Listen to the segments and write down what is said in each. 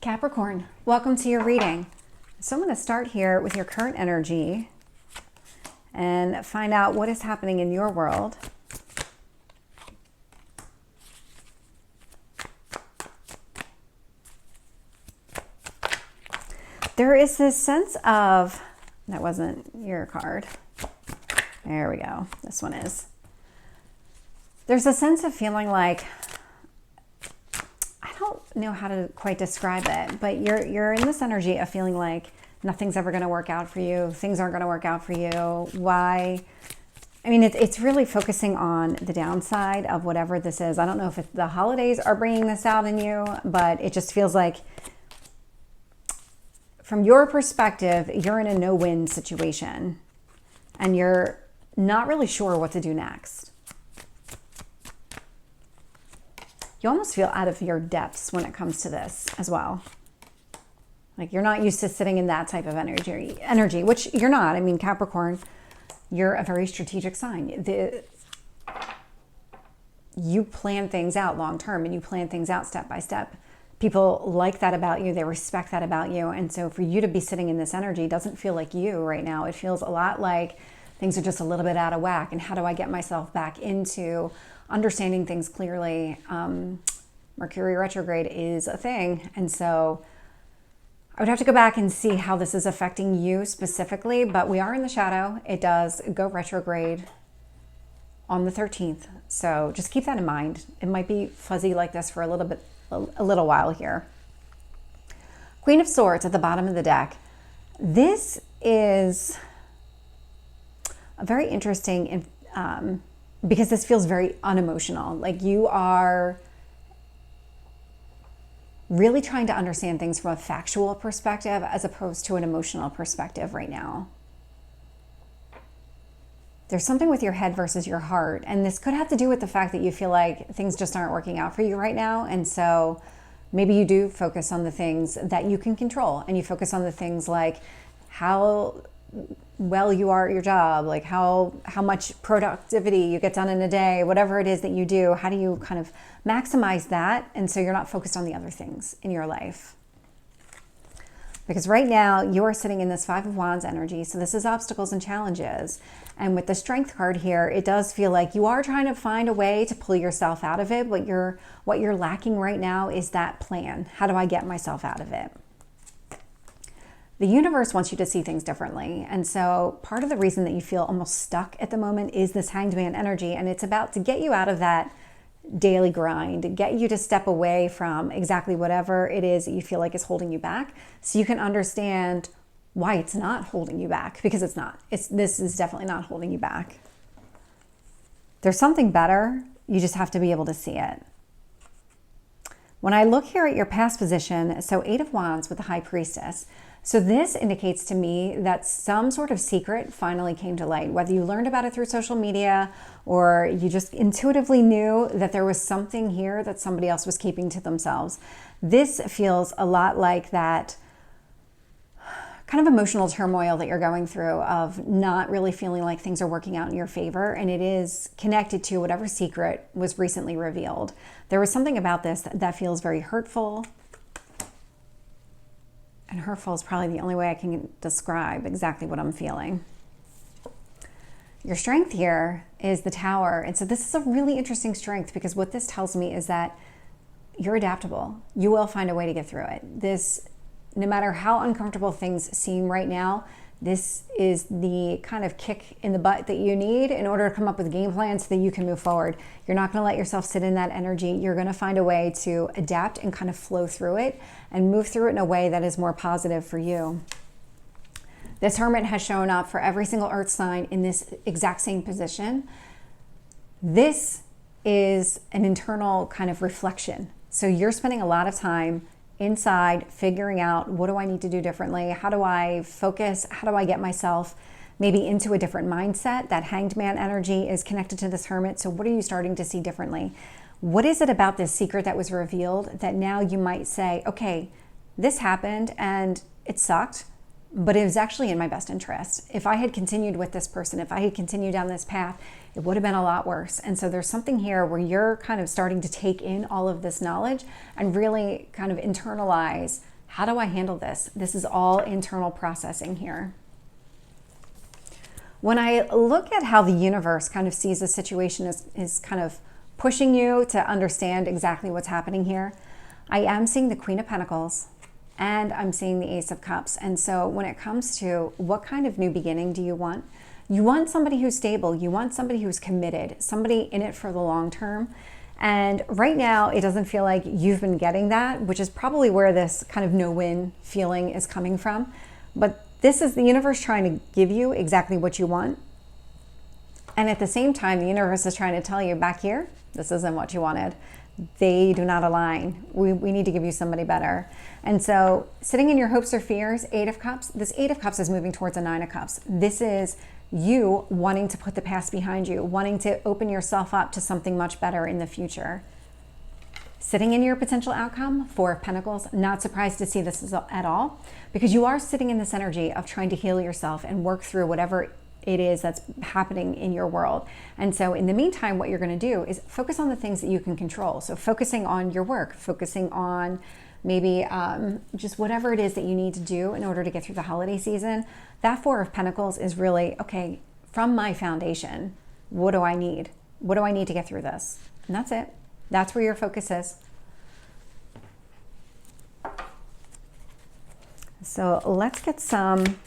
Capricorn, welcome to your reading. So I'm going to start here with your current energy and find out what is happening in your world. There is this sense of, that wasn't your card. There we go. This one is. There's a sense of feeling like, I don't know how to quite describe it, but you're in this energy of feeling like nothing's ever going to work out for you. Things aren't going to work out for you. Why? I mean, it's really focusing on the downside of whatever this is. I don't know if the holidays are bringing this out in you, but it just feels like from your perspective, you're in a no-win situation and you're not really sure what to do next. You almost feel out of your depths when it comes to this as well. Like you're not used to sitting in that type of energy, which you're not. I mean, Capricorn, you're a very strategic sign. You plan things out long term and you plan things out step by step. People like that about you. They respect that about you. And so for you to be sitting in this energy doesn't feel like you right now. It feels a lot like things are just a little bit out of whack. And how do I get myself back into understanding things clearly? Mercury retrograde is a thing. And so I would have to go back and see how this is affecting you specifically, but we are in the shadow. It does go retrograde on the 13th. So just keep that in mind. It might be fuzzy like this for a little while here. Queen of Swords at the bottom of the deck. This is a very interesting, because this feels very unemotional. Like you are really trying to understand things from a factual perspective as opposed to an emotional perspective right now. There's something with your head versus your heart. And this could have to do with the fact that you feel like things just aren't working out for you right now. And so maybe you do focus on the things that you can control. And you focus on the things like how well you are at your job, like how much productivity you get done in a day, whatever it is that you do, how do you kind of maximize that? And so you're not focused on the other things in your life. Because right now you are sitting in this Five of Wands energy. So this is obstacles and challenges. And with the Strength card here, it does feel like you are trying to find a way to pull yourself out of it. But what you're lacking right now is that plan. How do I get myself out of it? The universe wants you to see things differently. And so part of the reason that you feel almost stuck at the moment is this Hanged Man energy. And it's about to get you out of that daily grind, get you to step away from exactly whatever it is that you feel like is holding you back, so you can understand why it's not holding you back, because it's not. This is definitely not holding you back. There's something better. You just have to be able to see it. When I look here at your past position, so 8 of Wands with the High Priestess, so this indicates to me that some sort of secret finally came to light, whether you learned about it through social media or you just intuitively knew that there was something here that somebody else was keeping to themselves. This feels a lot like that kind of emotional turmoil that you're going through of not really feeling like things are working out in your favor. And it is connected to whatever secret was recently revealed. There was something about this that feels very hurtful. And hurtful is probably the only way I can describe exactly what I'm feeling. Your Strength here is the Tower. And so this is a really interesting strength, because what this tells me is that you're adaptable. You will find a way to get through it. This, no matter how uncomfortable things seem right now, this is the kind of kick in the butt that you need in order to come up with a game plan so that you can move forward. You're not going to let yourself sit in that energy. You're going to find a way to adapt and kind of flow through it and move through it in a way that is more positive for you. This Hermit has shown up for every single earth sign in this exact same position. This is an internal kind of reflection. So you're spending a lot of time inside figuring out, what do I need to do differently? How do I focus? How do I get myself maybe into a different mindset? That Hanged Man energy is connected to this Hermit. So what are you starting to see differently? What is it about this secret that was revealed that now you might say, okay, this happened and it sucked, but it was actually in my best interest. If I had continued with this person, if I had continued down this path, it would have been a lot worse. And so there's something here where you're kind of starting to take in all of this knowledge and really kind of internalize How do I handle this? This is all internal processing here. When I look at how the universe kind of sees the situation is kind of pushing you to understand exactly what's happening here, I am seeing the Queen of Pentacles and I'm seeing the Ace of Cups. And so when it comes to what kind of new beginning do you want somebody who's stable, you want somebody who's committed, somebody in it for the long term. And right now it doesn't feel like you've been getting that, which is probably where this kind of no-win feeling is coming from. But this is the universe trying to give you exactly what you want. And at the same time, the universe is trying to tell you back here, this isn't what you wanted. They do not align. We need to give you somebody better. And so sitting in your hopes or fears, Eight of Cups, this Eight of Cups is moving towards a Nine of Cups. This is you wanting to put the past behind you, wanting to open yourself up to something much better in the future. Sitting in your potential outcome, Four of Pentacles, not surprised to see this at all, because you are sitting in this energy of trying to heal yourself and work through whatever it is that's happening in your world. And so in the meantime, what you're going to do is focus on the things that you can control. So focusing on your work, focusing on maybe just whatever it is that you need to do in order to get through the holiday season. That Four of Pentacles is really, okay, from my foundation, what do I need? What do I need to get through this? And that's it. That's where your focus is. So let's get some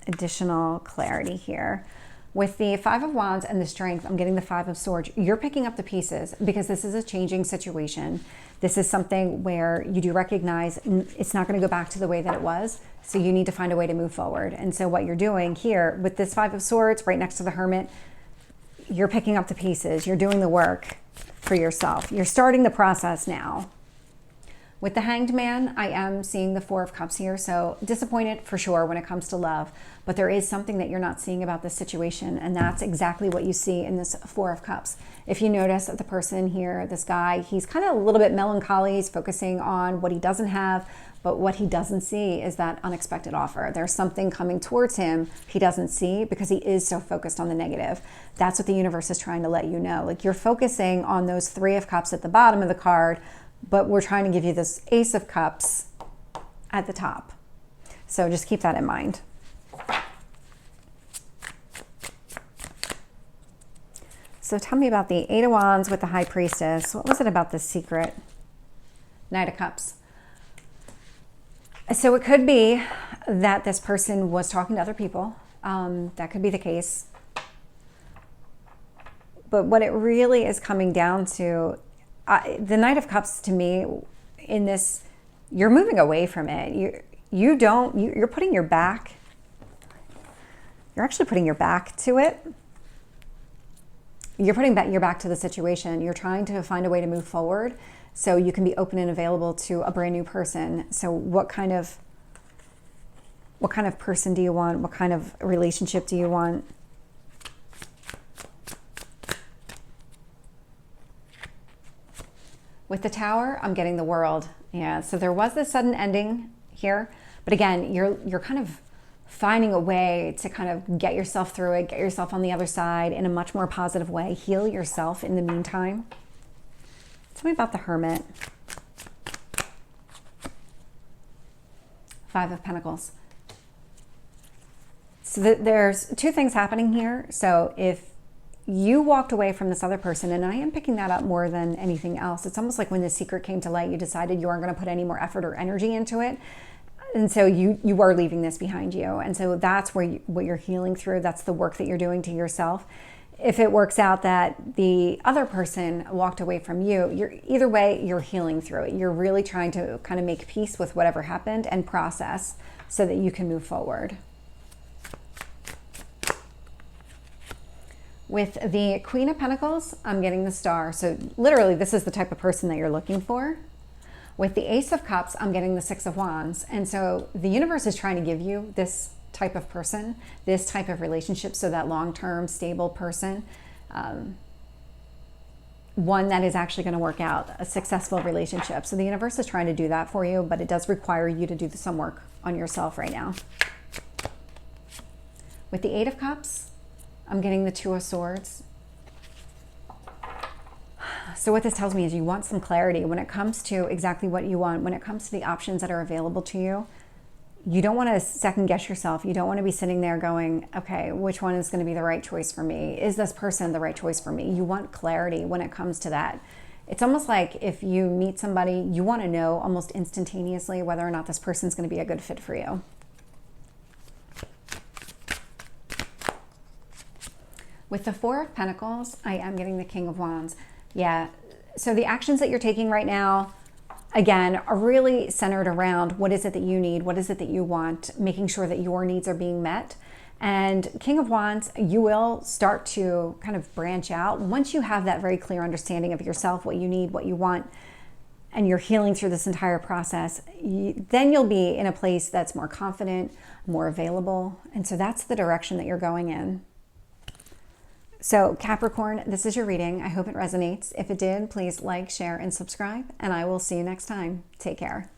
additional clarity here. With the Five of Wands and the Strength, I'm getting the Five of Swords. You're picking up the pieces because this is a changing situation. This is something where you do recognize it's not going to go back to the way that it was. So you need to find a way to move forward. And so what you're doing here with this Five of Swords right next to the Hermit, you're picking up the pieces. You're doing the work for yourself. You're starting the process now. With the Hanged Man, I am seeing the Four of Cups here. So disappointed for sure when it comes to love, but there is something that you're not seeing about this situation. And that's exactly what you see in this Four of Cups. If you notice that the person here, this guy, he's kind of a little bit melancholy. He's focusing on what he doesn't have, but what he doesn't see is that unexpected offer. There's something coming towards him he doesn't see because he is so focused on the negative. That's what the universe is trying to let you know. Like, you're focusing on those Three of Cups at the bottom of the card, but we're trying to give you this Ace of Cups at the top. So just keep that in mind. So tell me about the Eight of Wands with the High Priestess. What was it about this secret? Knight of Cups. So it could be that this person was talking to other people. That could be the case. But what it really is coming down to, the Knight of Cups to me in this, you're moving away from it. You're putting your back, you're actually putting your back to it. You're putting your back to the situation. You're trying to find a way to move forward so you can be open and available to a brand new person. So what kind of person do you want? What kind of relationship do you want? With the Tower, I'm getting the World. Yeah, so there was this sudden ending here, but again, you're kind of finding a way to kind of get yourself through it, get yourself on the other side in a much more positive way, heal yourself in the meantime. Tell me about the Hermit. Five of Pentacles. So there's two things happening here. So if you walked away from this other person, and I am picking that up more than anything else, it's almost like when the secret came to light, you decided you aren't going to put any more effort or energy into it. And so you are leaving this behind you. And so that's where what you're healing through. That's the work that you're doing to yourself. If it works out that the other person walked away from you, either way, you're healing through it. You're really trying to kind of make peace with whatever happened and process so that you can move forward. With the Queen of Pentacles, I'm getting the Star. So literally, this is the type of person that you're looking for. With the Ace of Cups, I'm getting the Six of Wands. And so the universe is trying to give you this type of person, this type of relationship, so that long-term, stable person, one that is actually going to work out, a successful relationship. So the universe is trying to do that for you, but it does require you to do some work on yourself right now. With the Eight of Cups, I'm getting the Two of Swords. So what this tells me is you want some clarity when it comes to exactly what you want, when it comes to the options that are available to you. You don't want to second guess yourself. You don't want to be sitting there going, okay, which one is going to be the right choice for me? Is this person the right choice for me? You want clarity when it comes to that. It's almost like if you meet somebody, you want to know almost instantaneously whether or not this person's going to be a good fit for you. With the Four of Pentacles, I am getting the King of Wands. Yeah, so the actions that you're taking right now, again, are really centered around what is it that you need, what is it that you want, making sure that your needs are being met. And King of Wands, you will start to kind of branch out. Once you have that very clear understanding of yourself, what you need, what you want, and you're healing through this entire process, then you'll be in a place that's more confident, more available. And so that's the direction that you're going in. So Capricorn, this is your reading. I hope it resonates. If it did, please like, share, and subscribe, and I will see you next time. Take care.